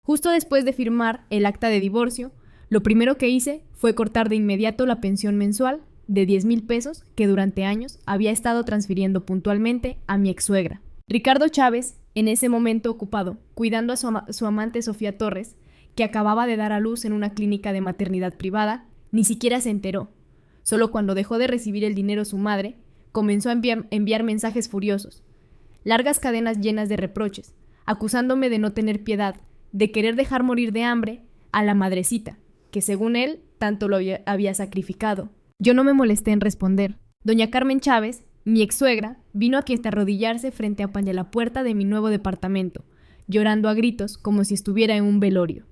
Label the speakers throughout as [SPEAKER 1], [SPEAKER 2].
[SPEAKER 1] Justo después de firmar el acta de divorcio, lo primero que hice fue cortar de inmediato la pensión mensual de 10,000 pesos que durante años había estado transfiriendo puntualmente a mi ex-suegra. Ricardo Chávez, en ese momento ocupado cuidando a su amante Sofía Torres, que acababa de dar a luz en una clínica de maternidad privada, ni siquiera se enteró. Solo cuando dejó de recibir el dinero su madre, comenzó a enviar mensajes furiosos, largas cadenas llenas de reproches, acusándome de no tener piedad, de querer dejar morir de hambre a la madrecita, que según él tanto lo había sacrificado. Yo no me molesté en responder. Doña Carmen Chávez, mi ex-suegra, vino aquí hasta arrodillarse frente a la puerta de mi nuevo departamento, llorando a gritos como si estuviera en un velorio.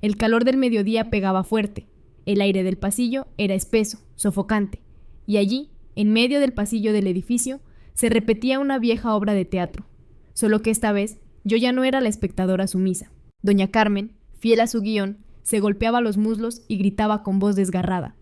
[SPEAKER 1] El calor del mediodía pegaba fuerte. El aire del pasillo era espeso, sofocante, y allí, en medio del pasillo del edificio, se repetía una vieja obra de teatro, solo que esta vez yo ya no era la espectadora sumisa. Doña Carmen, fiel a su guión, se golpeaba los muslos y gritaba con voz desgarrada: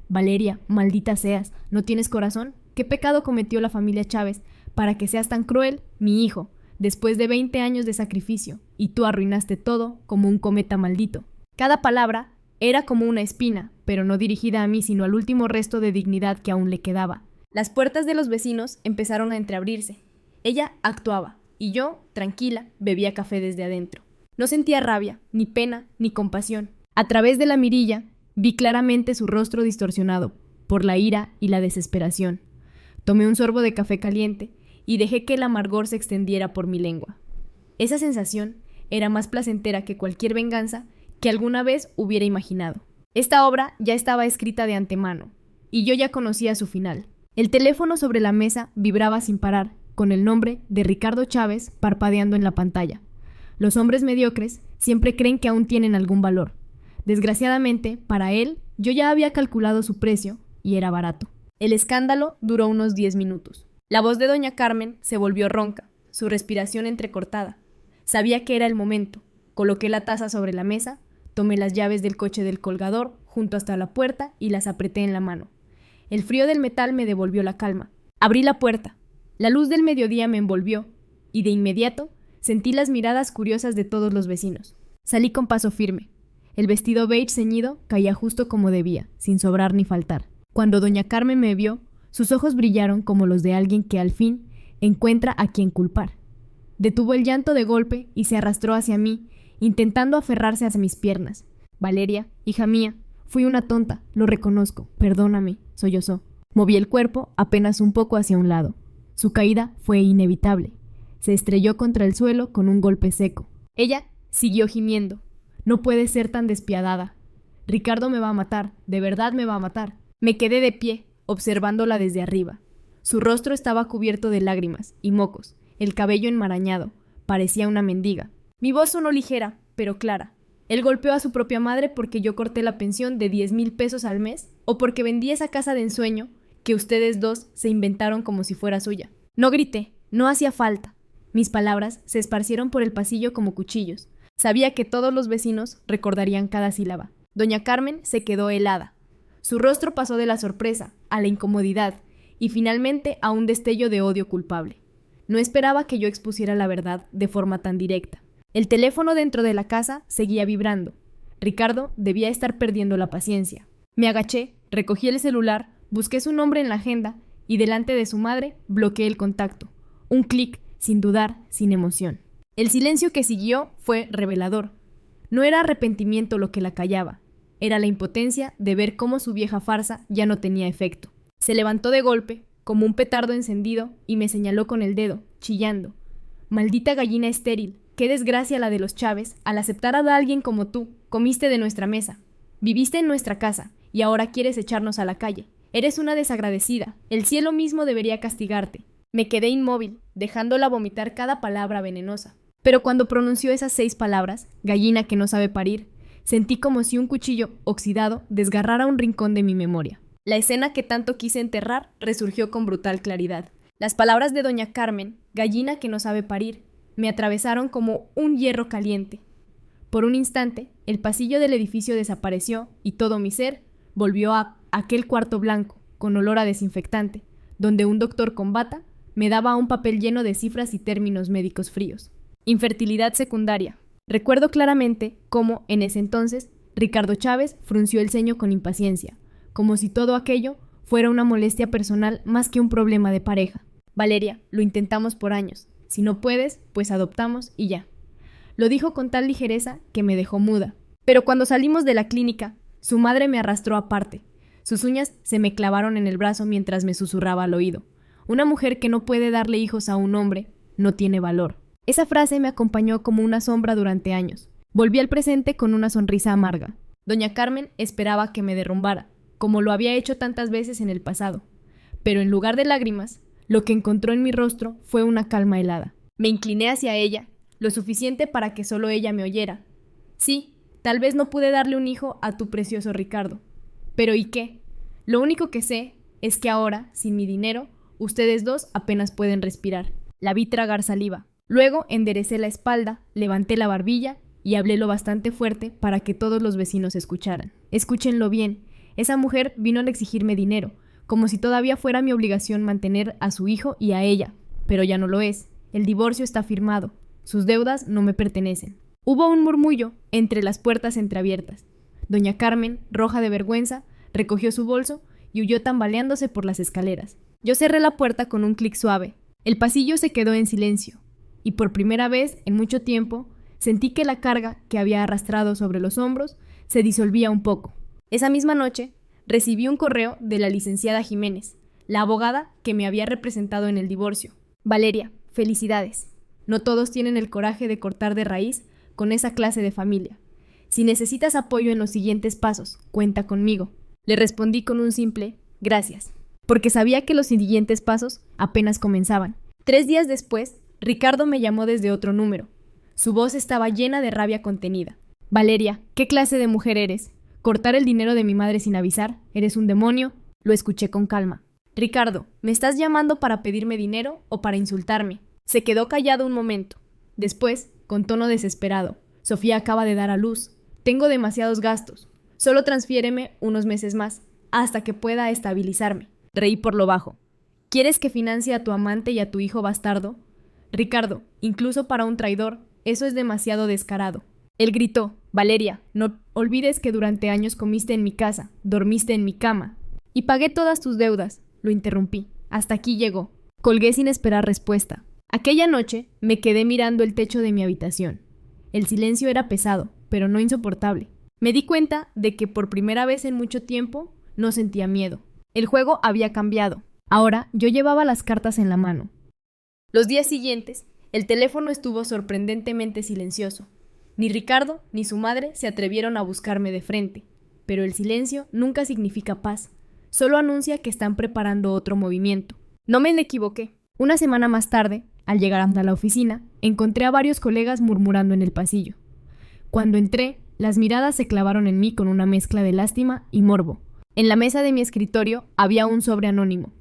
[SPEAKER 1] «Valeria, maldita seas, ¿no tienes corazón? ¿Qué pecado cometió la familia Chávez para que seas tan cruel, mi hijo, después de 20 años de sacrificio, y tú arruinaste todo como un cometa maldito?» Cada palabra era como una espina, pero no dirigida a mí, sino al último resto de dignidad que aún le quedaba. Las puertas de los vecinos empezaron a entreabrirse. Ella actuaba, y yo, tranquila, bebía café desde adentro. No sentía rabia, ni pena, ni compasión. A través de la mirilla, vi claramente su rostro distorsionado por la ira y la desesperación. Tomé un sorbo de café caliente y dejé que el amargor se extendiera por mi lengua. Esa sensación era más placentera que cualquier venganza que alguna vez hubiera imaginado. Esta obra ya estaba escrita de antemano, y yo ya conocía su final. El teléfono sobre la mesa vibraba sin parar, con el nombre de Ricardo Chávez parpadeando en la pantalla. Los hombres mediocres siempre creen que aún tienen algún valor. Desgraciadamente, para él, yo ya había calculado su precio, y era barato. El escándalo duró unos 10 minutos. La voz de doña Carmen se volvió ronca, su respiración entrecortada. Sabía que era el momento. Coloqué la taza sobre la mesa, tomé las llaves del coche del colgador junto hasta la puerta y las apreté en la mano. El frío del metal me devolvió la calma. Abrí la puerta. La luz del mediodía me envolvió, y de inmediato sentí las miradas curiosas de todos los vecinos. Salí con paso firme. El vestido beige ceñido caía justo como debía, sin sobrar ni faltar. Cuando doña Carmen me vio, sus ojos brillaron como los de alguien que al fin encuentra a quien culpar. Detuvo el llanto de golpe y se arrastró hacia mí, intentando aferrarse hacia mis piernas. «Valeria, hija mía, fui una tonta, lo reconozco, perdóname», sollozó. Moví el cuerpo apenas un poco hacia un lado. Su caída fue inevitable. Se estrelló contra el suelo con un golpe seco. Ella siguió gimiendo. «No puede ser tan despiadada. Ricardo me va a matar, de verdad me va a matar». Me quedé de pie, observándola desde arriba. Su rostro estaba cubierto de lágrimas y mocos, el cabello enmarañado. Parecía una mendiga. Mi voz sonó ligera, pero clara. ¿Él golpeó a su propia madre porque yo corté la pensión de 10,000 pesos al mes? ¿O porque vendí esa casa de ensueño que ustedes dos se inventaron como si fuera suya? No grité, no hacía falta. Mis palabras se esparcieron por el pasillo como cuchillos. Sabía que todos los vecinos recordarían cada sílaba. Doña Carmen se quedó helada. Su rostro pasó de la sorpresa a la incomodidad y finalmente a un destello de odio culpable. No esperaba que yo expusiera la verdad de forma tan directa. El teléfono dentro de la casa seguía vibrando. Ricardo debía estar perdiendo la paciencia. Me agaché, recogí el celular, busqué su nombre en la agenda y delante de su madre bloqueé el contacto. Un clic, sin dudar, sin emoción. El silencio que siguió fue revelador. No era arrepentimiento lo que la callaba. Era la impotencia de ver cómo su vieja farsa ya no tenía efecto. Se levantó de golpe, como un petardo encendido, y me señaló con el dedo, chillando. «Maldita gallina estéril, qué desgracia la de los Chávez al aceptar a alguien como tú. Comiste de nuestra mesa, viviste en nuestra casa, y ahora quieres echarnos a la calle. Eres una desagradecida, el cielo mismo debería castigarte». Me quedé inmóvil, dejándola vomitar cada palabra venenosa. Pero cuando pronunció esas 6 palabras, gallina que no sabe parir, sentí como si un cuchillo oxidado desgarrara un rincón de mi memoria. La escena que tanto quise enterrar resurgió con brutal claridad. Las palabras de doña Carmen, gallina que no sabe parir, me atravesaron como un hierro caliente. Por un instante, el pasillo del edificio desapareció y todo mi ser volvió a aquel cuarto blanco, con olor a desinfectante, donde un doctor con bata me daba un papel lleno de cifras y términos médicos fríos. Infertilidad secundaria. Recuerdo claramente cómo, en ese entonces, Ricardo Chávez frunció el ceño con impaciencia, como si todo aquello fuera una molestia personal más que un problema de pareja. Valeria, lo intentamos por años. Si no puedes, pues adoptamos y ya. Lo dijo con tal ligereza que me dejó muda. Pero cuando salimos de la clínica, su madre me arrastró aparte. Sus uñas se me clavaron en el brazo mientras me susurraba al oído. Una mujer que no puede darle hijos a un hombre no tiene valor. Esa frase me acompañó como una sombra durante años. Volví al presente con una sonrisa amarga. Doña Carmen esperaba que me derrumbara, como lo había hecho tantas veces en el pasado. Pero en lugar de lágrimas, lo que encontró en mi rostro fue una calma helada. Me incliné hacia ella, lo suficiente para que solo ella me oyera. Sí, tal vez no pude darle un hijo a tu precioso Ricardo. Pero ¿y qué? Lo único que sé es que ahora, sin mi dinero, ustedes dos apenas pueden respirar. La vi tragar saliva. Luego enderecé la espalda, levanté la barbilla y hablé lo bastante fuerte para que todos los vecinos escucharan. Escúchenlo bien. Esa mujer vino a exigirme dinero, como si todavía fuera mi obligación mantener a su hijo y a ella. Pero ya no lo es. El divorcio está firmado. Sus deudas no me pertenecen. Hubo un murmullo entre las puertas entreabiertas. Doña Carmen, roja de vergüenza, recogió su bolso y huyó tambaleándose por las escaleras. Yo cerré la puerta con un clic suave. El pasillo se quedó en silencio. Y por primera vez en mucho tiempo sentí que la carga que había arrastrado sobre los hombros se disolvía un poco. Esa misma noche recibí un correo de la licenciada Jiménez, la abogada que me había representado en el divorcio. Valeria, felicidades. No todos tienen el coraje de cortar de raíz con esa clase de familia. Si necesitas apoyo en los siguientes pasos, cuenta conmigo. Le respondí con un simple gracias, porque sabía que los siguientes pasos apenas comenzaban. 3 días después, Ricardo me llamó desde otro número. Su voz estaba llena de rabia contenida. Valeria, ¿qué clase de mujer eres? ¿Cortar el dinero de mi madre sin avisar? ¿Eres un demonio? Lo escuché con calma. Ricardo, ¿me estás llamando para pedirme dinero o para insultarme? Se quedó callado un momento. Después, con tono desesperado, Sofía acaba de dar a luz. Tengo demasiados gastos. Solo transfiéreme unos meses más, hasta que pueda estabilizarme. Reí por lo bajo. ¿Quieres que financie a tu amante y a tu hijo bastardo? Ricardo, incluso para un traidor, eso es demasiado descarado. Él gritó, Valeria, no olvides que durante años comiste en mi casa, dormiste en mi cama. Y pagué todas tus deudas. Lo interrumpí. Hasta aquí llegó. Colgué sin esperar respuesta. Aquella noche me quedé mirando el techo de mi habitación. El silencio era pesado, pero no insoportable. Me di cuenta de que por primera vez en mucho tiempo no sentía miedo. El juego había cambiado. Ahora yo llevaba las cartas en la mano. Los días siguientes, el teléfono estuvo sorprendentemente silencioso. Ni Ricardo ni su madre se atrevieron a buscarme de frente. Pero el silencio nunca significa paz. Solo anuncia que están preparando otro movimiento. No me equivoqué. Una semana más tarde, al llegar hasta la oficina, encontré a varios colegas murmurando en el pasillo. Cuando entré, las miradas se clavaron en mí con una mezcla de lástima y morbo. En la mesa de mi escritorio había un sobre anónimo.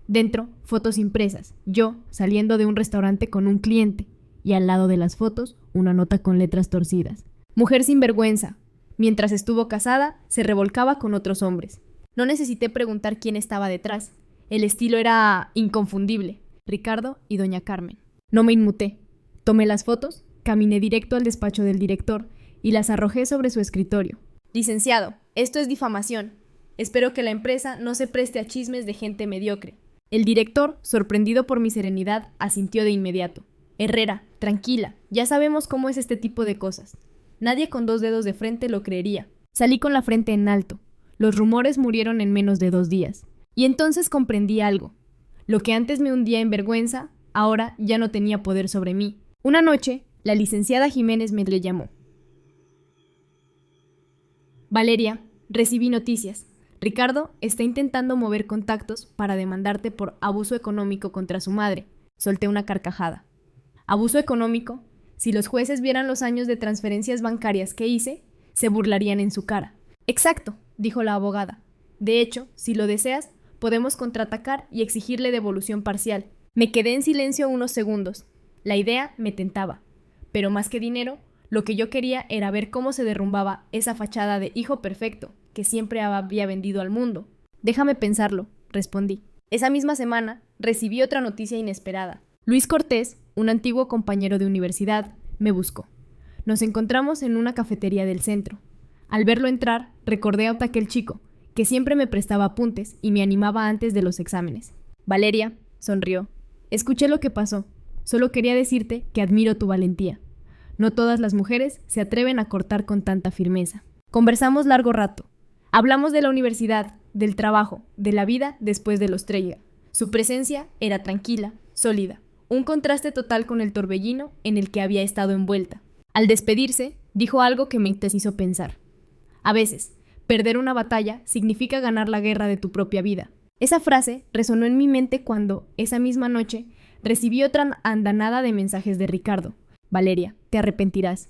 [SPEAKER 1] Dentro, fotos impresas, yo saliendo de un restaurante con un cliente, y al lado de las fotos, una nota con letras torcidas. Mujer sin vergüenza. Mientras estuvo casada, se revolcaba con otros hombres. No necesité preguntar quién estaba detrás. El estilo era inconfundible. Ricardo y doña Carmen. No me inmuté. Tomé las fotos, caminé directo al despacho del director y las arrojé sobre su escritorio. Licenciado, esto es difamación. Espero que la empresa no se preste a chismes de gente mediocre. El director, sorprendido por mi serenidad, asintió de inmediato. Herrera, tranquila, ya sabemos cómo es este tipo de cosas. Nadie con 2 dedos de frente lo creería. Salí con la frente en alto. Los rumores murieron en menos de 2 días. Y entonces comprendí algo. Lo que antes me hundía en vergüenza, ahora ya no tenía poder sobre mí. Una noche, la licenciada Jiménez me le llamó. Valeria, recibí noticias. Ricardo está intentando mover contactos para demandarte por abuso económico contra su madre. Solté una carcajada. ¿Abuso económico? Si los jueces vieran los años de transferencias bancarias que hice, se burlarían en su cara. Exacto, dijo la abogada. De hecho, si lo deseas, podemos contraatacar y exigirle devolución parcial. Me quedé en silencio unos segundos. La idea me tentaba. Pero más que dinero, lo que yo quería era ver cómo se derrumbaba esa fachada de hijo perfecto que siempre había vendido al mundo. Déjame pensarlo, respondí. Esa misma semana recibí otra noticia inesperada. Luis Cortés, un antiguo compañero de universidad, me buscó. Nos encontramos en una cafetería del centro. Al verlo entrar, recordé a aquel chico, que siempre me prestaba apuntes y me animaba antes de los exámenes. Valeria, sonrió. Escuché lo que pasó. Solo quería decirte que admiro tu valentía. No todas las mujeres se atreven a cortar con tanta firmeza. Conversamos largo rato. Hablamos de la universidad, del trabajo, de la vida después de los Treyga. Su presencia era tranquila, sólida, un contraste total con el torbellino en el que había estado envuelta. Al despedirse, dijo algo que me hizo pensar. A veces, perder una batalla significa ganar la guerra de tu propia vida. Esa frase resonó en mi mente cuando, esa misma noche, recibí otra andanada de mensajes de Ricardo. Valeria, te arrepentirás.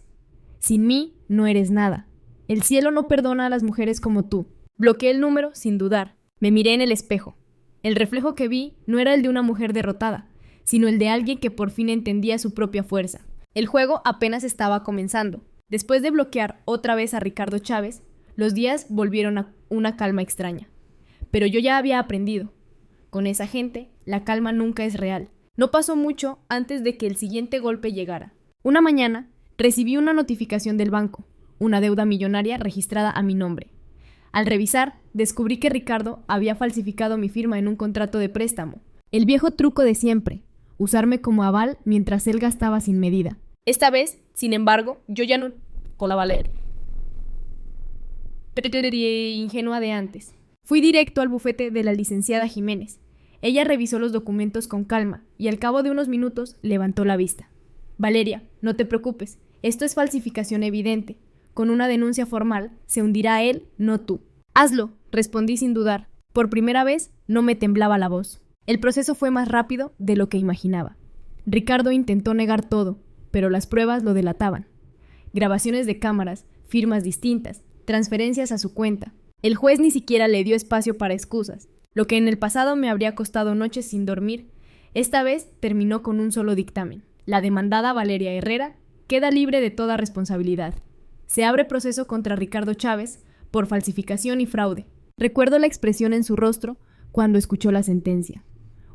[SPEAKER 1] Sin mí, no eres nada. El cielo no perdona a las mujeres como tú. Bloqueé el número sin dudar. Me miré en el espejo. El reflejo que vi no era el de una mujer derrotada, sino el de alguien que por fin entendía su propia fuerza. El juego apenas estaba comenzando. Después de bloquear otra vez a Ricardo Chávez, los días volvieron a una calma extraña. Pero yo ya había aprendido. Con esa gente, la calma nunca es real. No pasó mucho antes de que el siguiente golpe llegara. Una mañana, recibí una notificación del banco, una deuda millonaria registrada a mi nombre. Al revisar, descubrí que Ricardo había falsificado mi firma en un contrato de préstamo. El viejo truco de siempre, usarme como aval mientras él gastaba sin medida. Esta vez, sin embargo, yo ya no... con la Valeria. Ingenua de antes. Fui directo al bufete de la licenciada Jiménez. Ella revisó los documentos con calma y al cabo de unos minutos levantó la vista. Valeria, no te preocupes, esto es falsificación evidente. Con una denuncia formal, se hundirá él, no tú. Hazlo, respondí sin dudar. Por primera vez, no me temblaba la voz. El proceso fue más rápido de lo que imaginaba. Ricardo intentó negar todo, pero las pruebas lo delataban. Grabaciones de cámaras, firmas distintas, transferencias a su cuenta. El juez ni siquiera le dio espacio para excusas. Lo que en el pasado me habría costado noches sin dormir, esta vez terminó con un solo dictamen. La demandada Valeria Herrera queda libre de toda responsabilidad. Se abre proceso contra Ricardo Chávez por falsificación y fraude. Recuerdo la expresión en su rostro cuando escuchó la sentencia.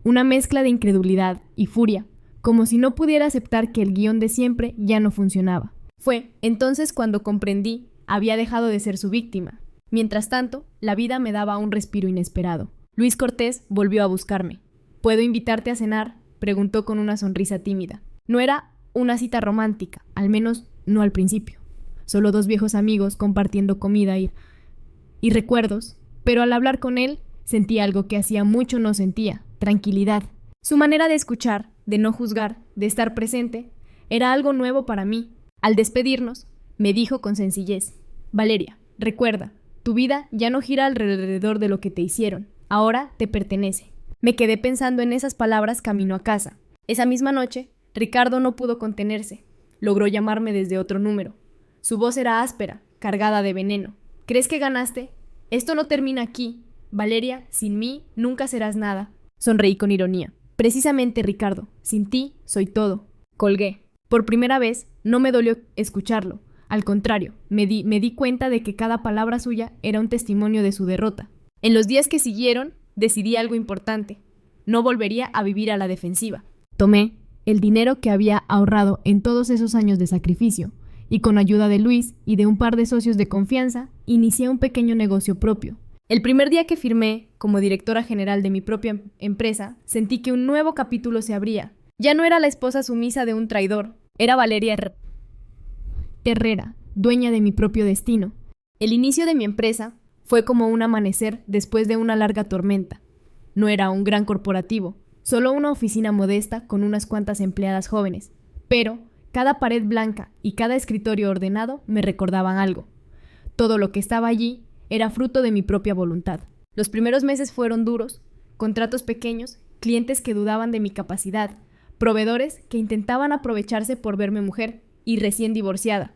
[SPEAKER 1] Una mezcla de incredulidad y furia, como si no pudiera aceptar que el guión de siempre ya no funcionaba. Fue entonces cuando comprendí, había dejado de ser su víctima. Mientras tanto, la vida me daba un respiro inesperado. Luis Cortés volvió a buscarme. ¿Puedo invitarte a cenar?, preguntó con una sonrisa tímida. No era una cita romántica, al menos no al principio. Solo dos viejos amigos compartiendo comida y recuerdos, pero al hablar con él sentí algo que hacía mucho no sentía, tranquilidad. Su manera de escuchar, de no juzgar, de estar presente, era algo nuevo para mí. Al despedirnos, me dijo con sencillez: Valeria, recuerda, tu vida ya no gira alrededor de lo que te hicieron, ahora te pertenece. Me quedé pensando en esas palabras camino a casa. Esa misma noche, Ricardo no pudo contenerse. Logró llamarme desde otro número. Su voz era áspera, cargada de veneno. ¿Crees que ganaste? Esto no termina aquí. Valeria, sin mí nunca serás nada. Sonreí con ironía. Precisamente, Ricardo, sin ti soy todo. Colgué. Por primera vez, no me dolió escucharlo. Al contrario, me di cuenta de que cada palabra suya era un testimonio de su derrota. En los días que siguieron, decidí algo importante. No volvería a vivir a la defensiva. Tomé el dinero que había ahorrado en todos esos años de sacrificio y con ayuda de Luis y de un par de socios de confianza, inicié un pequeño negocio propio. El primer día que firmé como directora general de mi propia empresa, sentí que un nuevo capítulo se abría. Ya no era la esposa sumisa de un traidor, era Valeria Herrera, dueña de mi propio destino. El inicio de mi empresa fue como un amanecer después de una larga tormenta. No era un gran corporativo, solo una oficina modesta con unas cuantas empleadas jóvenes, pero cada pared blanca y cada escritorio ordenado me recordaban algo. Todo lo que estaba allí era fruto de mi propia voluntad. Los primeros meses fueron duros, contratos pequeños, clientes que dudaban de mi capacidad, proveedores que intentaban aprovecharse por verme mujer y recién divorciada.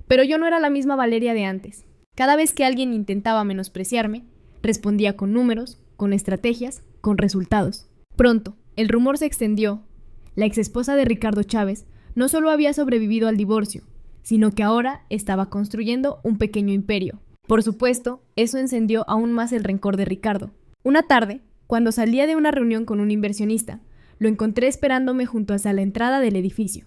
[SPEAKER 1] Pero yo no era la misma Valeria de antes. Cada vez que alguien intentaba menospreciarme, respondía con números, con estrategias, con resultados. Pronto, el rumor se extendió. La exesposa de Ricardo Chávez no solo había sobrevivido al divorcio, sino que ahora estaba construyendo un pequeño imperio. Por supuesto, eso encendió aún más el rencor de Ricardo. Una tarde, cuando salía de una reunión con un inversionista, lo encontré esperándome junto hacia la entrada del edificio.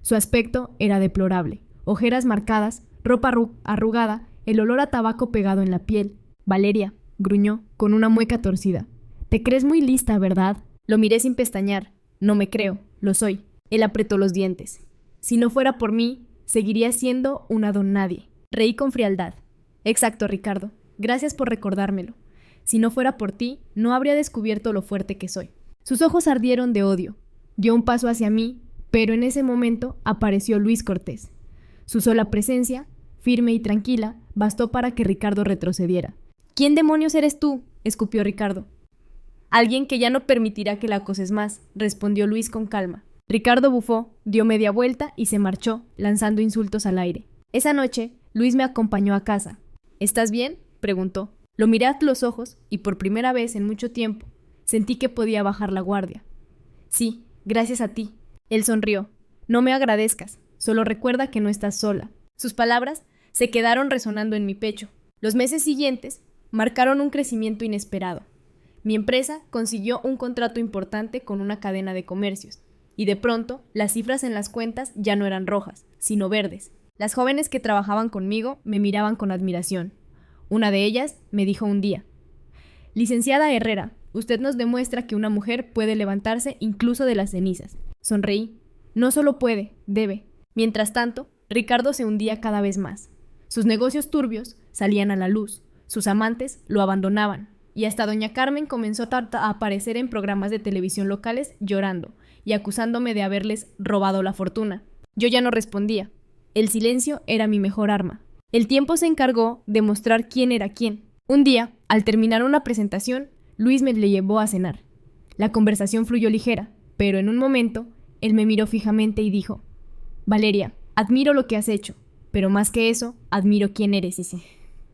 [SPEAKER 1] Su aspecto era deplorable. Ojeras marcadas, ropa arrugada, el olor a tabaco pegado en la piel. Valeria, gruñó, con una mueca torcida. Te crees muy lista, ¿verdad? Lo miré sin pestañear. No me creo, lo soy. Él apretó los dientes. Si no fuera por mí, seguiría siendo una don nadie. Reí con frialdad. Exacto, Ricardo. Gracias por recordármelo. Si no fuera por ti, no habría descubierto lo fuerte que soy. Sus ojos ardieron de odio. Dio un paso hacia mí, pero en ese momento apareció Luis Cortés. Su sola presencia, firme y tranquila, bastó para que Ricardo retrocediera. ¿Quién demonios eres tú?, escupió Ricardo. Alguien que ya no permitirá que la acoses más, respondió Luis con calma. Ricardo bufó, dio media vuelta y se marchó, lanzando insultos al aire. Esa noche, Luis me acompañó a casa. ¿Estás bien?, preguntó. Lo miré a los ojos y por primera vez en mucho tiempo sentí que podía bajar la guardia. Sí, gracias a ti. Él sonrió. No me agradezcas, solo recuerda que no estás sola. Sus palabras se quedaron resonando en mi pecho. Los meses siguientes marcaron un crecimiento inesperado. Mi empresa consiguió un contrato importante con una cadena de comercios, y de pronto las cifras en las cuentas ya no eran rojas, sino verdes. Las jóvenes que trabajaban conmigo me miraban con admiración. Una de ellas me dijo un día: Licenciada Herrera, usted nos demuestra que una mujer puede levantarse incluso de las cenizas. Sonreí. No solo puede, debe. Mientras tanto, Ricardo se hundía cada vez más. Sus negocios turbios salían a la luz, sus amantes lo abandonaban, y hasta doña Carmen comenzó a aparecer en programas de televisión locales llorando y acusándome de haberles robado la fortuna. Yo ya no respondía. El silencio era mi mejor arma. El tiempo se encargó de mostrar quién era quién. Un día, al terminar una presentación, Luis me le llevó a cenar. La conversación fluyó ligera, pero en un momento, él me miró fijamente y dijo: Valeria, admiro lo que has hecho, pero más que eso, admiro quién eres y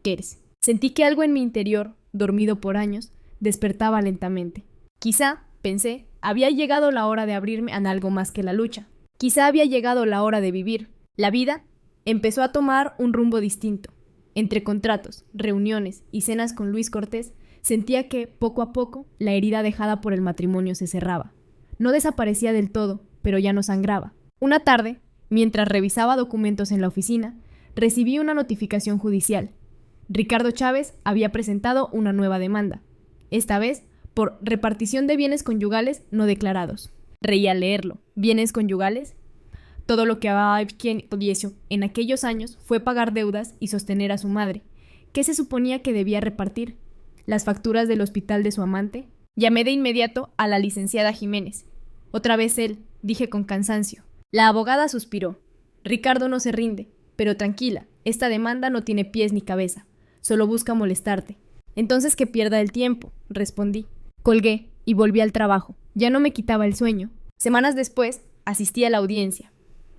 [SPEAKER 1] qué eres. Sentí que algo en mi interior, dormido por años, despertaba lentamente. Quizá, pensé, había llegado la hora de abrirme a algo más que la lucha. Quizá había llegado la hora de vivir. La vida empezó a tomar un rumbo distinto. Entre contratos, reuniones y cenas con Luis Cortés, sentía que, poco a poco, la herida dejada por el matrimonio se cerraba. No desaparecía del todo, pero ya no sangraba. Una tarde, mientras revisaba documentos en la oficina, recibí una notificación judicial. Ricardo Chávez había presentado una nueva demanda, esta vez por repartición de bienes conyugales no declarados. Reí al leerlo. ¿Bienes conyugales? Todo lo que había hecho en aquellos años fue pagar deudas y sostener a su madre. ¿Qué se suponía que debía repartir? ¿Las facturas del hospital de su amante? Llamé de inmediato a la licenciada Jiménez. Otra vez él, dije con cansancio. La abogada suspiró. Ricardo no se rinde, pero tranquila, esta demanda no tiene pies ni cabeza, solo busca molestarte. Entonces que pierda el tiempo, respondí. Colgué y volví al trabajo. Ya no me quitaba el sueño. Semanas después, asistí a la audiencia.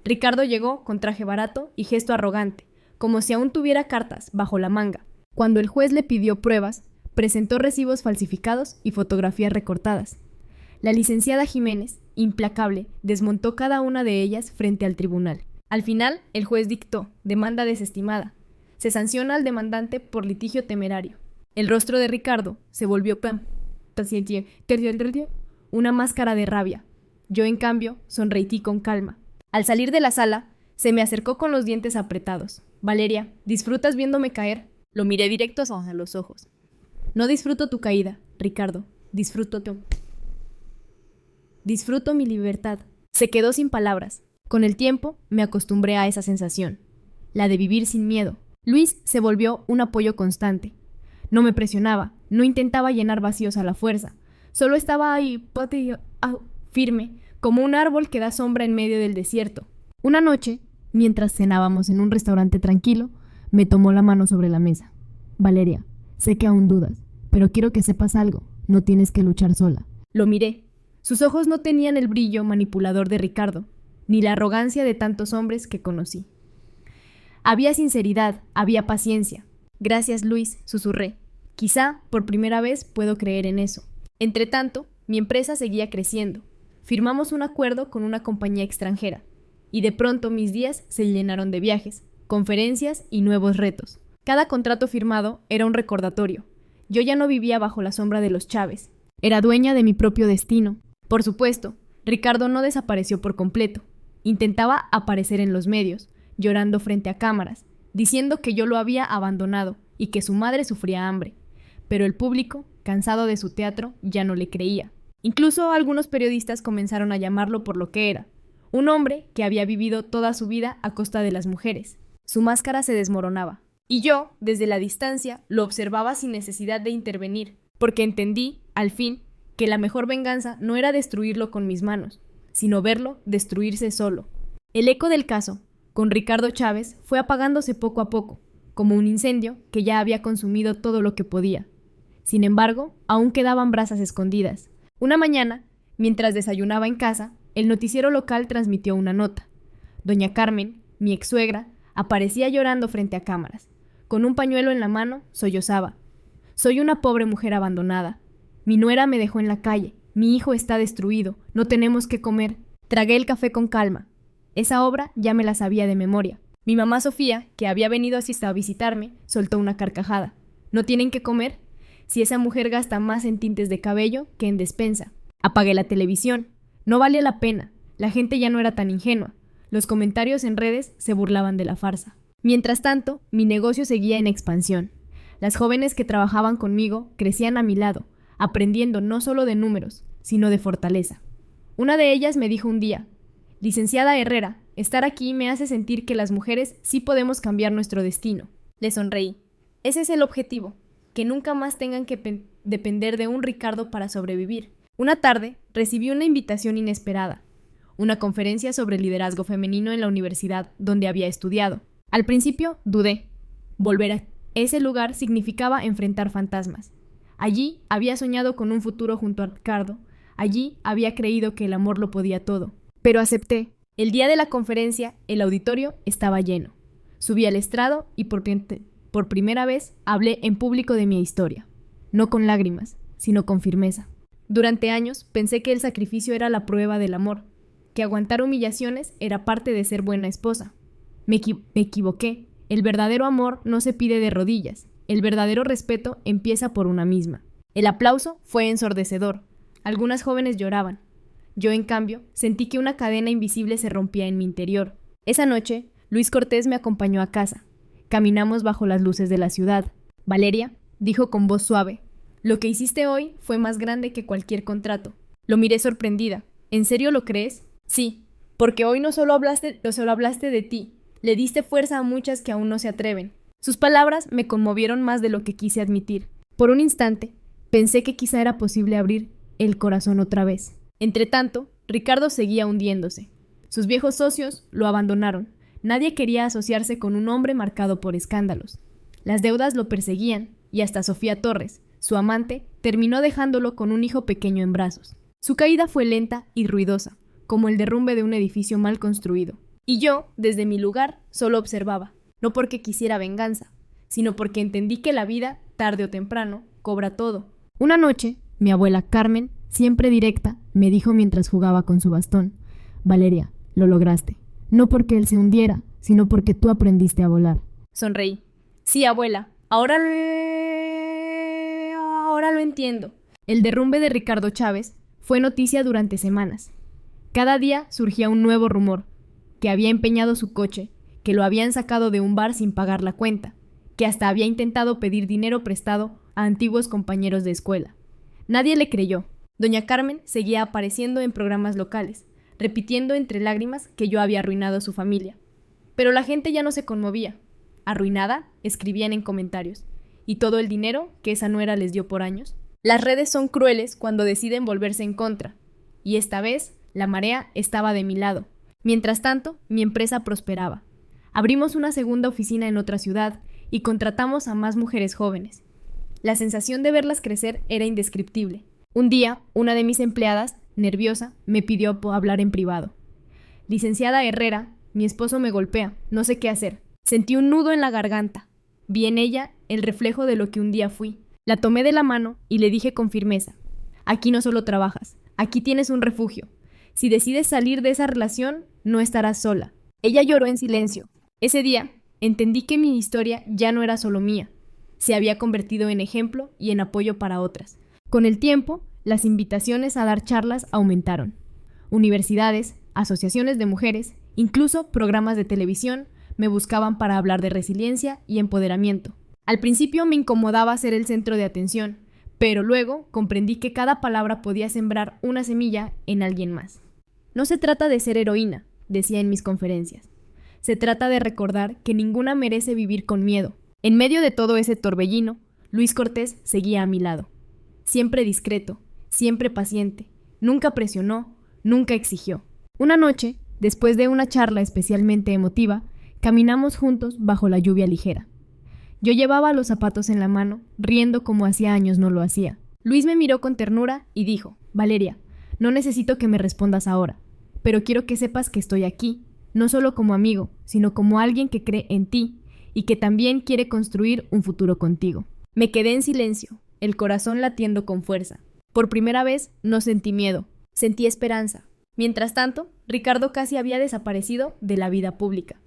[SPEAKER 1] Ricardo llegó con traje barato y gesto arrogante, como si aún tuviera cartas bajo la manga. Cuando el juez le pidió pruebas, presentó recibos falsificados y fotografías recortadas. La licenciada Jiménez, implacable, desmontó cada una de ellas frente al tribunal. Al final, el juez dictó: demanda desestimada. Se sanciona al demandante por litigio temerario. El rostro de Ricardo se volvió una máscara de rabia. Yo, en cambio, sonreí con calma. Al salir de la sala, se me acercó con los dientes apretados. Valeria, ¿disfrutas viéndome caer? Lo miré directo a los ojos. No disfruto tu caída, Ricardo. Disfruto mi libertad. Se quedó sin palabras. Con el tiempo, me acostumbré a esa sensación, la de vivir sin miedo. Luis se volvió un apoyo constante. No me presionaba, no intentaba llenar vacíos a la fuerza. Solo estaba ahí, firme, como un árbol que da sombra en medio del desierto. Una noche, mientras cenábamos en un restaurante tranquilo, me tomó la mano sobre la mesa. Valeria, sé que aún dudas, pero quiero que sepas algo. No tienes que luchar sola. Lo miré. Sus ojos no tenían el brillo manipulador de Ricardo, ni la arrogancia de tantos hombres que conocí. Había sinceridad, había paciencia. Gracias, Luis, susurré. Quizá, por primera vez, puedo creer en eso. Entretanto, mi empresa seguía creciendo. Firmamos un acuerdo con una compañía extranjera, y de pronto mis días se llenaron de viajes, conferencias y nuevos retos. Cada contrato firmado era un recordatorio. Yo ya no vivía bajo la sombra de los Chávez. Era dueña de mi propio destino. Por supuesto, Ricardo no desapareció por completo. Intentaba aparecer en los medios, llorando frente a cámaras, diciendo que yo lo había abandonado y que su madre sufría hambre. Pero el público, cansado de su teatro, ya no le creía. Incluso algunos periodistas comenzaron a llamarlo por lo que era, un hombre que había vivido toda su vida a costa de las mujeres. Su máscara se desmoronaba. Y yo, desde la distancia, lo observaba sin necesidad de intervenir, porque entendí, al fin, que la mejor venganza no era destruirlo con mis manos, sino verlo destruirse solo. El eco del caso, con Ricardo Chávez, fue apagándose poco a poco, como un incendio que ya había consumido todo lo que podía. Sin embargo, aún quedaban brasas escondidas. Una mañana, mientras desayunaba en casa, el noticiero local transmitió una nota. Doña Carmen, mi ex-suegra, aparecía llorando frente a cámaras. Con un pañuelo en la mano, sollozaba. Soy una pobre mujer abandonada. Mi nuera me dejó en la calle. Mi hijo está destruido. No tenemos qué comer. Tragué el café con calma. Esa obra ya me la sabía de memoria. Mi mamá Sofía, que había venido así a visitarme, soltó una carcajada. ¿No tienen qué comer? Si esa mujer gasta más en tintes de cabello que en despensa. Apagué la televisión. No valía la pena. La gente ya no era tan ingenua. Los comentarios en redes se burlaban de la farsa. Mientras tanto, mi negocio seguía en expansión. Las jóvenes que trabajaban conmigo crecían a mi lado, aprendiendo no solo de números, sino de fortaleza. Una de ellas me dijo un día: «Licenciada Herrera, estar aquí me hace sentir que las mujeres sí podemos cambiar nuestro destino». Le sonreí. Ese es el objetivo, que nunca más tengan que depender de un Ricardo para sobrevivir. Una tarde recibí una invitación inesperada, una conferencia sobre liderazgo femenino en la universidad donde había estudiado. Al principio dudé. Volver a ese lugar significaba enfrentar fantasmas. Allí había soñado con un futuro junto a Ricardo. Allí había creído que el amor lo podía todo. Pero acepté. El día de la conferencia, el auditorio estaba lleno. Subí al estrado y por primera vez hablé en público de mi historia. No con lágrimas, sino con firmeza. Durante años pensé que el sacrificio era la prueba del amor, que aguantar humillaciones era parte de ser buena esposa. Me equivoqué. El verdadero amor no se pide de rodillas. El verdadero respeto empieza por una misma. El aplauso fue ensordecedor. Algunas jóvenes lloraban. Yo, en cambio, sentí que una cadena invisible se rompía en mi interior. Esa noche, Luis Cortés me acompañó a casa. Caminamos bajo las luces de la ciudad. «Valeria», dijo con voz suave, «lo que hiciste hoy fue más grande que cualquier contrato». Lo miré sorprendida. «¿En serio lo crees?» «Sí, porque hoy no solo hablaste de ti. Le diste fuerza a muchas que aún no se atreven». Sus palabras me conmovieron más de lo que quise admitir. Por un instante, pensé que quizá era posible abrir el corazón otra vez. Entretanto, Ricardo seguía hundiéndose. Sus viejos socios lo abandonaron. Nadie quería asociarse con un hombre marcado por escándalos. Las deudas lo perseguían, y hasta Sofía Torres, su amante, terminó dejándolo con un hijo pequeño en brazos. Su caída fue lenta y ruidosa, como el derrumbe de un edificio mal construido. Y yo, desde mi lugar, solo observaba, no porque quisiera venganza, sino porque entendí que la vida, tarde o temprano, cobra todo. Una noche, mi abuela Carmen, siempre directa, me dijo mientras jugaba con su bastón: «Valeria, lo lograste. No porque él se hundiera, sino porque tú aprendiste a volar». Sonreí. «Sí, abuela, ahora lo entiendo». El derrumbe de Ricardo Chávez fue noticia durante semanas. Cada día surgía un nuevo rumor: que había empeñado su coche, que lo habían sacado de un bar sin pagar la cuenta, que hasta había intentado pedir dinero prestado a antiguos compañeros de escuela. Nadie le creyó. Doña Carmen seguía apareciendo en programas locales, repitiendo entre lágrimas que yo había arruinado a su familia. Pero la gente ya no se conmovía. «¿Arruinada?», escribían en comentarios. ¿Y todo el dinero que esa nuera les dio por años? Las redes son crueles cuando deciden volverse en contra. Y esta vez, la marea estaba de mi lado. Mientras tanto, mi empresa prosperaba. Abrimos una segunda oficina en otra ciudad y contratamos a más mujeres jóvenes. La sensación de verlas crecer era indescriptible. Un día, una de mis empleadas, nerviosa, me pidió hablar en privado. «Licenciada Herrera, mi esposo me golpea, no sé qué hacer». Sentí un nudo en la garganta. Vi en ella el reflejo de lo que un día fui. La tomé de la mano y le dije con firmeza: «Aquí no solo trabajas, aquí tienes un refugio. Si decides salir de esa relación, no estarás sola». Ella lloró en silencio. Ese día, entendí que mi historia ya no era solo mía. Se había convertido en ejemplo y en apoyo para otras. Con el tiempo, las invitaciones a dar charlas aumentaron. Universidades, asociaciones de mujeres, incluso programas de televisión, me buscaban para hablar de resiliencia y empoderamiento. Al principio me incomodaba ser el centro de atención, pero luego comprendí que cada palabra podía sembrar una semilla en alguien más. No se trata de ser heroína, decía en mis conferencias. Se trata de recordar que ninguna merece vivir con miedo. En medio de todo ese torbellino, Luis Cortés seguía a mi lado. Siempre discreto, siempre paciente, nunca presionó, nunca exigió. Una noche, después de una charla especialmente emotiva, caminamos juntos bajo la lluvia ligera. Yo llevaba los zapatos en la mano, riendo como hacía años no lo hacía. Luis me miró con ternura y dijo: Valeria, no necesito que me respondas ahora, pero quiero que sepas que estoy aquí, no solo como amigo, sino como alguien que cree en ti y que también quiere construir un futuro contigo. Me quedé en silencio, el corazón latiendo con fuerza. Por primera vez no sentí miedo, sentí esperanza. Mientras tanto, Ricardo casi había desaparecido de la vida pública.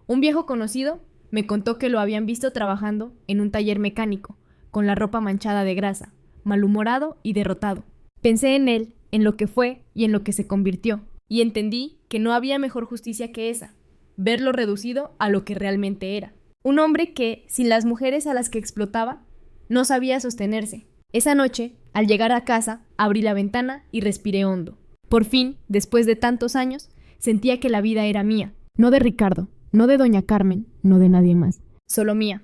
[SPEAKER 1] Un viejo conocido me contó que lo habían visto trabajando en un taller mecánico, con la ropa manchada de grasa, malhumorado y derrotado. Pensé en él, en lo que fue y en lo que se convirtió, y entendí que no había mejor justicia que esa, verlo reducido a lo que realmente era. Un hombre que, sin las mujeres a las que explotaba, no sabía sostenerse. Esa noche, al llegar a casa, abrí la ventana y respiré hondo. Por fin, después de tantos años, sentía que la vida era mía, no de Ricardo, no de doña Carmen, no de nadie más, solo mía.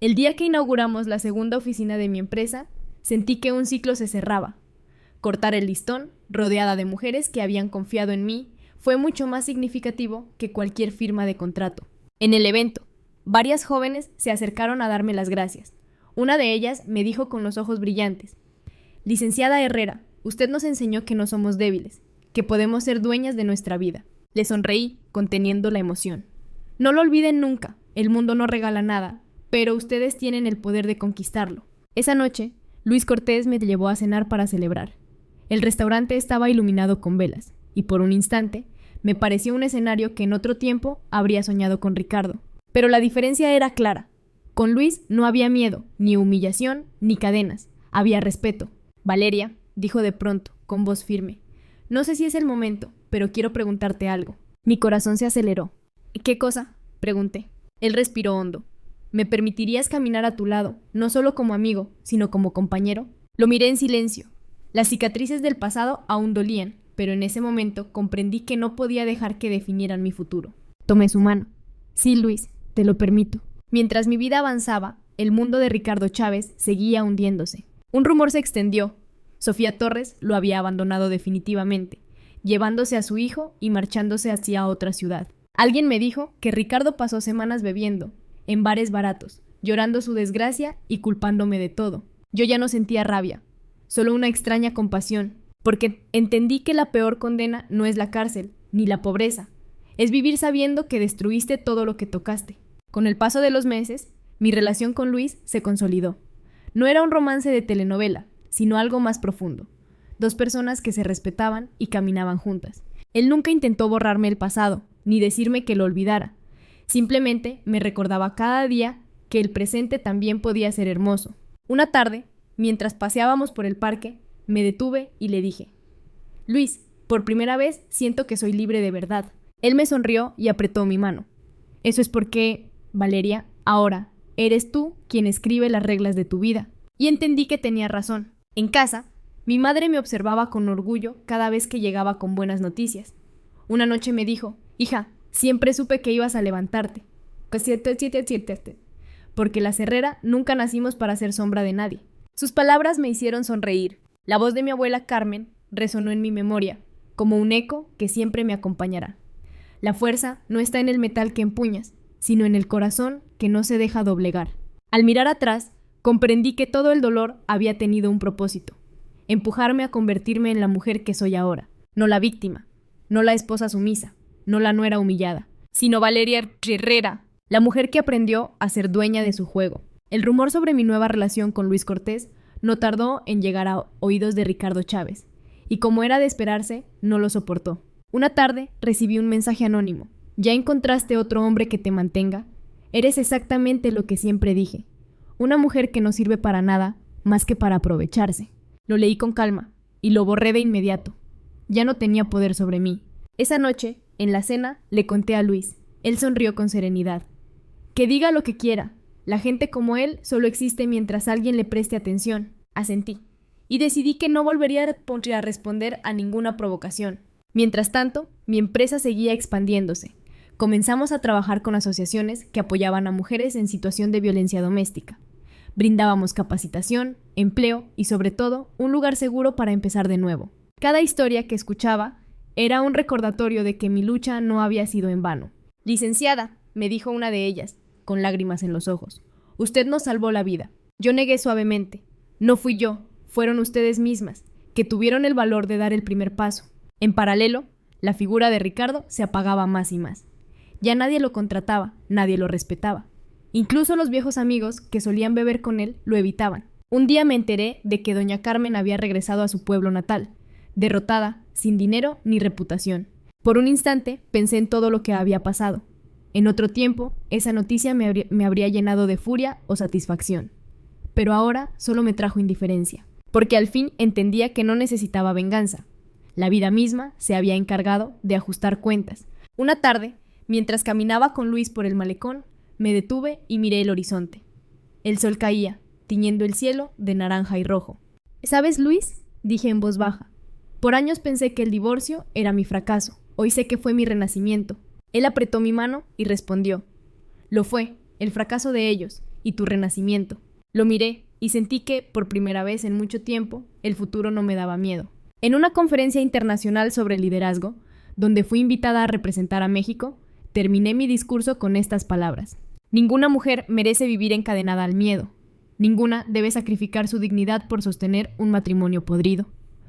[SPEAKER 1] El día que inauguramos la segunda oficina de mi empresa, sentí que un ciclo se cerraba. Cortar el listón, rodeada de mujeres que habían confiado en mí, fue mucho más significativo que cualquier firma de contrato. En el evento, varias jóvenes se acercaron a darme las gracias. Una de ellas me dijo con los ojos brillantes: Licenciada Herrera, usted nos enseñó que no somos débiles, que podemos ser dueñas de nuestra vida. Le sonreí, conteniendo la emoción. No lo olviden nunca, el mundo no regala nada, pero ustedes tienen el poder de conquistarlo. Esa noche, Luis Cortés me llevó a cenar para celebrar. El restaurante estaba iluminado con velas, y por un instante, me pareció un escenario que en otro tiempo habría soñado con Ricardo. Pero la diferencia era clara. Con Luis no había miedo, ni humillación, ni cadenas. Había respeto. Valeria, dijo de pronto, con voz firme: no sé si es el momento, pero quiero preguntarte algo. Mi corazón se aceleró. ¿Qué cosa?, pregunté. Él respiró hondo. ¿Me permitirías caminar a tu lado, no solo como amigo, sino como compañero? Lo miré en silencio. Las cicatrices del pasado aún dolían, pero en ese momento comprendí que no podía dejar que definieran mi futuro. Tomé su mano. Sí, Luis, te lo permito. Mientras mi vida avanzaba, el mundo de Ricardo Chávez seguía hundiéndose. Un rumor se extendió. Sofía Torres lo había abandonado definitivamente, llevándose a su hijo y marchándose hacia otra ciudad. Alguien me dijo que Ricardo pasó semanas bebiendo, en bares baratos, llorando su desgracia y culpándome de todo. Yo ya no sentía rabia, solo una extraña compasión, porque entendí que la peor condena no es la cárcel, ni la pobreza. Es vivir sabiendo que destruiste todo lo que tocaste. Con el paso de los meses, mi relación con Luis se consolidó. No era un romance de telenovela, sino algo más profundo. Dos personas que se respetaban y caminaban juntas. Él nunca intentó borrarme el pasado, ni decirme que lo olvidara. Simplemente me recordaba cada día que el presente también podía ser hermoso. Una tarde, mientras paseábamos por el parque, me detuve y le dije: Luis, por primera vez siento que soy libre de verdad. Él me sonrió y apretó mi mano. Eso es porque, Valeria, ahora eres tú quien escribe las reglas de tu vida. Y entendí que tenía razón. En casa, mi madre me observaba con orgullo cada vez que llegaba con buenas noticias. Una noche me dijo: hija, siempre supe que ibas a levantarte. Porque las Herrera nunca nacimos para ser sombra de nadie. Sus palabras me hicieron sonreír. La voz de mi abuela Carmen resonó en mi memoria, como un eco que siempre me acompañará. La fuerza no está en el metal que empuñas, sino en el corazón que no se deja doblegar. Al mirar atrás, comprendí que todo el dolor había tenido un propósito: empujarme a convertirme en la mujer que soy ahora. No la víctima, no la esposa sumisa, no la nuera humillada, sino Valeria Herrera, la mujer que aprendió a ser dueña de su juego. El rumor sobre mi nueva relación con Luis Cortés no tardó en llegar a oídos de Ricardo Chávez, y como era de esperarse, no lo soportó. Una tarde recibí un mensaje anónimo: ¿ya encontraste otro hombre que te mantenga? Eres exactamente lo que siempre dije. Una mujer que no sirve para nada más que para aprovecharse. Lo leí con calma y lo borré de inmediato. Ya no tenía poder sobre mí. Esa noche, en la cena, le conté a Luis: Él sonrió con serenidad. Que diga lo que quiera. La gente como él solo existe mientras alguien le preste atención. Asentí. Y decidí que no volvería a responder a ninguna provocación. Mientras tanto, mi empresa seguía expandiéndose. Comenzamos a trabajar con asociaciones que apoyaban a mujeres en situación de violencia doméstica. Brindábamos capacitación, empleo y, sobre todo, un lugar seguro para empezar de nuevo. Cada historia que escuchaba era un recordatorio de que mi lucha no había sido en vano. «Licenciada», me dijo una de ellas, con lágrimas en los ojos, «usted nos salvó la vida». Yo negué suavemente. «No fui yo, fueron ustedes mismas, que tuvieron el valor de dar el primer paso». En paralelo, la figura de Ricardo se apagaba más y más. Ya nadie lo contrataba, nadie lo respetaba. Incluso los viejos amigos que solían beber con él lo evitaban. Un día me enteré de que doña Carmen había regresado a su pueblo natal, derrotada, sin dinero ni reputación. Por un instante pensé en todo lo que había pasado. En otro tiempo, esa noticia me habría llenado de furia o satisfacción. Pero ahora solo me trajo indiferencia, porque al fin entendía que no necesitaba venganza. La vida misma se había encargado de ajustar cuentas. Una tarde, mientras caminaba con Luis por el malecón, me detuve y miré el horizonte. El sol caía, tiñendo el cielo de naranja y rojo. «¿Sabes, Luis?», dije en voz baja. «Por años pensé que el divorcio era mi fracaso. Hoy sé que fue mi renacimiento». Él apretó mi mano y respondió. «Lo fue, el fracaso de ellos, y tu renacimiento». Lo miré y sentí que, por primera vez en mucho tiempo, el futuro no me daba miedo. En una conferencia internacional sobre liderazgo, donde fui invitada a representar a México, terminé mi discurso con estas palabras. Ninguna mujer merece vivir encadenada al miedo. Ninguna debe sacrificar su dignidad por sostener un matrimonio podrido.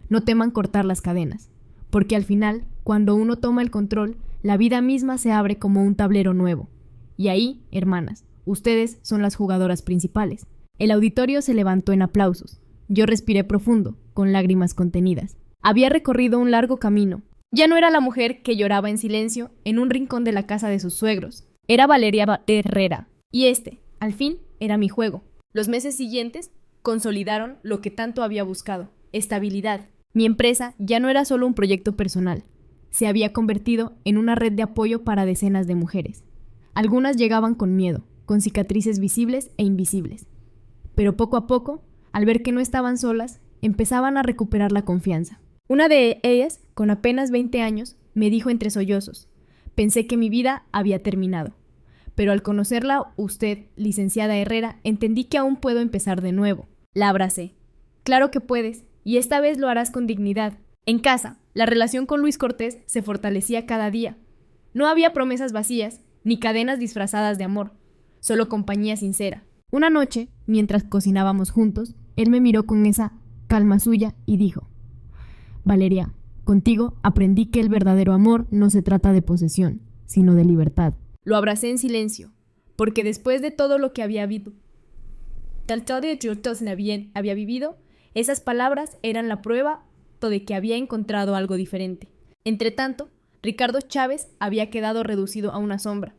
[SPEAKER 1] No teman cortar las cadenas, porque al final, cuando uno toma el control, la vida misma se abre como un tablero nuevo. Y ahí, hermanas, ustedes son las jugadoras principales. El auditorio se levantó en aplausos. Yo respiré profundo, con lágrimas contenidas. Había recorrido un largo camino. Ya no era la mujer que lloraba en silencio en un rincón de la casa de sus suegros. Era Valeria Herrera. Y al fin, era mi juego. Los meses siguientes consolidaron lo que tanto había buscado: estabilidad. Mi empresa ya no era solo un proyecto personal. Se había convertido en una red de apoyo para decenas de mujeres. Algunas llegaban con miedo, con cicatrices visibles e invisibles. Pero poco a poco, al ver que no estaban solas, empezaban a recuperar la confianza. Una de ellas, con apenas 20 años, me dijo entre sollozos: «Pensé que mi vida había terminado. Pero al conocerla, usted, licenciada Herrera, entendí que aún puedo empezar de nuevo». La abracé. «Claro que puedes, y esta vez lo harás con dignidad». En casa, la relación con Luis Cortés se fortalecía cada día. No había promesas vacías, ni cadenas disfrazadas de amor, solo compañía sincera. Una noche, mientras cocinábamos juntos, él me miró con esa calma suya y dijo: «Valeria, contigo aprendí que el verdadero amor no se trata de posesión, sino de libertad». Lo abracé en silencio, porque después de todo lo que había vivido, esas palabras eran la prueba de que había encontrado algo diferente. Entretanto, Ricardo Chávez había quedado reducido a una sombra.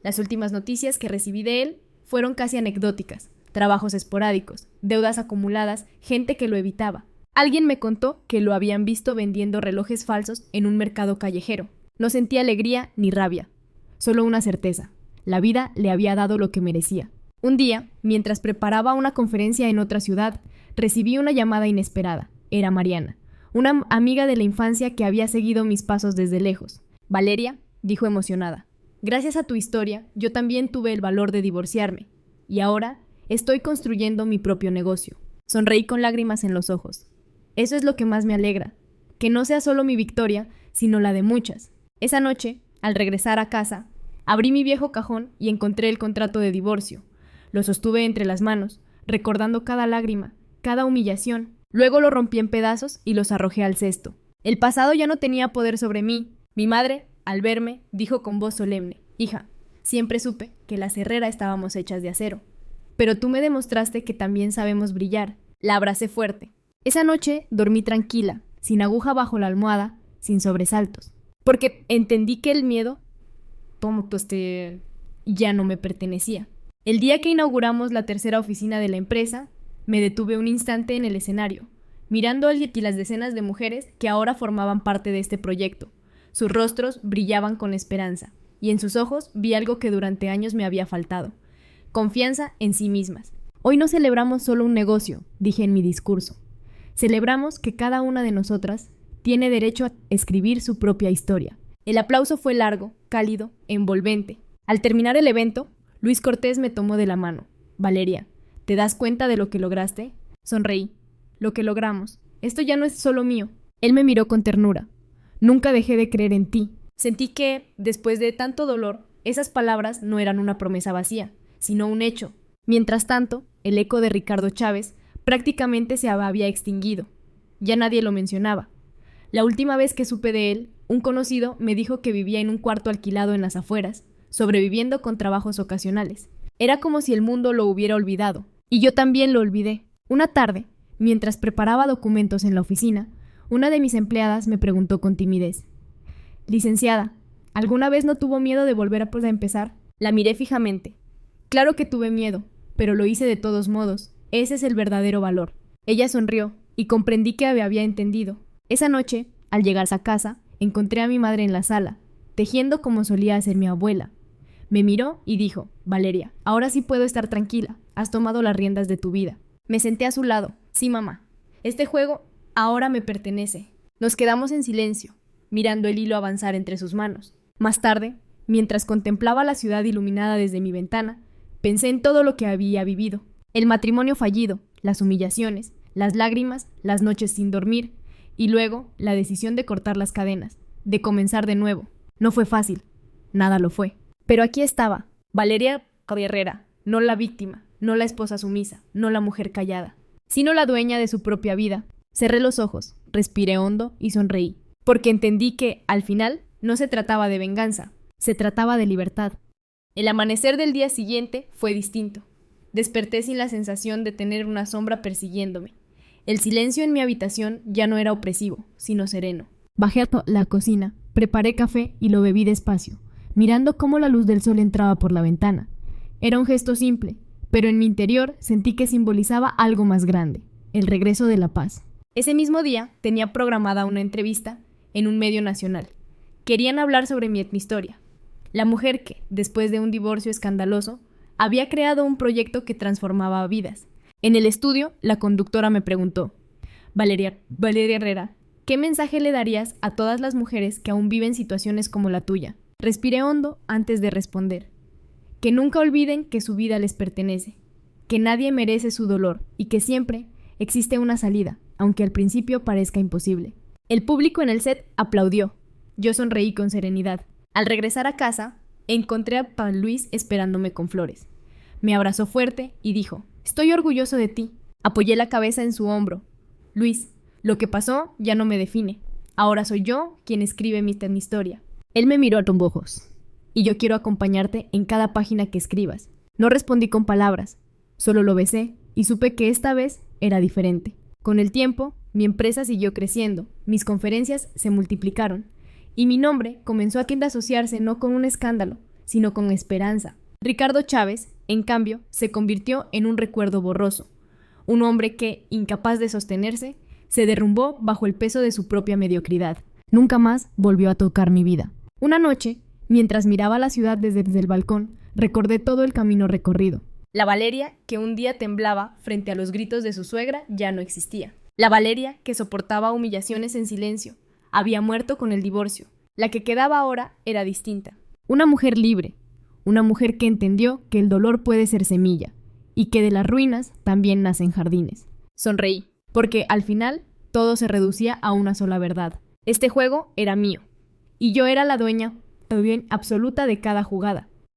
[SPEAKER 1] Las últimas noticias que recibí de él fueron casi anecdóticas: trabajos esporádicos, deudas acumuladas, gente que lo evitaba. Alguien me contó que lo habían visto vendiendo relojes falsos en un mercado callejero. No sentí alegría ni rabia, solo una certeza: la vida le había dado lo que merecía. Un día, mientras preparaba una conferencia en otra ciudad, recibí una llamada inesperada. Era Mariana, una amiga de la infancia que había seguido mis pasos desde lejos. «Valeria», dijo emocionada, «gracias a tu historia, yo también tuve el valor de divorciarme. Y ahora estoy construyendo mi propio negocio». Sonreí con lágrimas en los ojos. Eso es lo que más me alegra, que no sea solo mi victoria, sino la de muchas. Esa noche, al regresar a casa, abrí mi viejo cajón y encontré el contrato de divorcio. Lo sostuve entre las manos, recordando cada lágrima, cada humillación. Luego lo rompí en pedazos y los arrojé al cesto. El pasado ya no tenía poder sobre mí. Mi madre, al verme, dijo con voz solemne: «Hija, siempre supe que las Herrera estábamos hechas de acero. Pero tú me demostraste que también sabemos brillar». La abracé fuerte. Esa noche dormí tranquila, sin aguja bajo la almohada, sin sobresaltos. Porque entendí que el miedo ya no me pertenecía. El día que inauguramos la tercera oficina de la empresa, me detuve un instante en el escenario, mirando a las decenas de mujeres que ahora formaban parte de este proyecto. Sus rostros brillaban con esperanza. y en sus ojos vi algo que durante años me había faltado: confianza en sí mismas. Hoy no celebramos solo un negocio, dije en mi discurso. Celebramos que cada una de nosotras tiene derecho a escribir su propia historia. El aplauso fue largo, cálido, envolvente. Al terminar el evento, Luis Cortés me tomó de la mano. Valeria, ¿te das cuenta de lo que lograste? Sonreí. Lo que logramos. Esto ya no es solo mío. Él me miró con ternura. Nunca dejé de creer en ti. Sentí que, después de tanto dolor, esas palabras no eran una promesa vacía, sino un hecho. Mientras tanto, el eco de Ricardo Chávez prácticamente se había extinguido. Ya nadie lo mencionaba. La última vez que supe de él, un conocido me dijo que vivía en un cuarto alquilado en las afueras, sobreviviendo con trabajos ocasionales. Era como si el mundo lo hubiera olvidado. Y yo también lo olvidé. Una tarde, mientras preparaba documentos en la oficina, una de mis empleadas me preguntó con timidez: «Licenciada, ¿alguna vez no tuvo miedo de volver a empezar?» La miré fijamente. Claro que tuve miedo, pero lo hice de todos modos. Ese es el verdadero valor. Ella sonrió y comprendí que había entendido. Esa noche, al llegar a casa, encontré a mi madre en la sala, tejiendo como solía hacer mi abuela. Me miró y dijo: «Valeria, ahora sí puedo estar tranquila. Has tomado las riendas de tu vida». Me senté a su lado. «Sí, mamá. Este juego ahora me pertenece». Nos quedamos en silencio, mirando el hilo avanzar entre sus manos. Más tarde, mientras contemplaba la ciudad iluminada desde mi ventana, pensé en todo lo que había vivido. El matrimonio fallido, las humillaciones, las lágrimas, las noches sin dormir, y luego la decisión de cortar las cadenas, de comenzar de nuevo. No fue fácil. Nada lo fue. Pero aquí estaba, Valeria guerrera, no la víctima, no la esposa sumisa, no la mujer callada, sino la dueña de su propia vida. Cerré los ojos, respiré hondo y sonreí, porque entendí que, al final, no se trataba de venganza, se trataba de libertad. El amanecer del día siguiente fue distinto. Desperté sin la sensación de tener una sombra persiguiéndome. El silencio en mi habitación ya no era opresivo, sino sereno. Bajé a la cocina, preparé café y lo bebí despacio, mirando cómo la luz del sol entraba por la ventana. Era un gesto simple, pero en mi interior sentí que simbolizaba algo más grande: el regreso de la paz. Ese mismo día tenía programada una entrevista en un medio nacional. Querían hablar sobre mi etnohistoria. La mujer que, después de un divorcio escandaloso, había creado un proyecto que transformaba vidas. En el estudio, la conductora me preguntó: Valeria Herrera, ¿qué mensaje le darías a todas las mujeres que aún viven situaciones como la tuya? Respiré hondo antes de responder. Que nunca olviden que su vida les pertenece, que nadie merece su dolor y que siempre existe una salida, aunque al principio parezca imposible. El público en el set aplaudió. Yo sonreí con serenidad. Al regresar a casa, encontré a Pan Luis esperándome con flores. Me abrazó fuerte y dijo: «Estoy orgulloso de ti». Apoyé la cabeza en su hombro. «Luis, lo que pasó ya no me define. Ahora soy yo quien escribe mi historia». Él me miró a los ojos. «Y yo quiero acompañarte en cada página que escribas». No respondí con palabras, solo lo besé y supe que esta vez era diferente. Con el tiempo, mi empresa siguió creciendo, mis conferencias se multiplicaron y mi nombre comenzó a asociarse no con un escándalo, sino con esperanza. Ricardo Chávez, en cambio, se convirtió en un recuerdo borroso, un hombre que, incapaz de sostenerse, se derrumbó bajo el peso de su propia mediocridad. Nunca más volvió a tocar mi vida. Una noche, mientras miraba la ciudad desde el balcón, recordé todo el camino recorrido. La Valeria que un día temblaba frente a los gritos de su suegra ya no existía. La Valeria que soportaba humillaciones en silencio había muerto con el divorcio. La que quedaba ahora era distinta. Una mujer libre, una mujer que entendió que el dolor puede ser semilla y que de las ruinas también nacen jardines. Sonreí, porque al final todo se reducía a una sola verdad. Este juego era mío y yo era la dueña absoluta de cada jugada.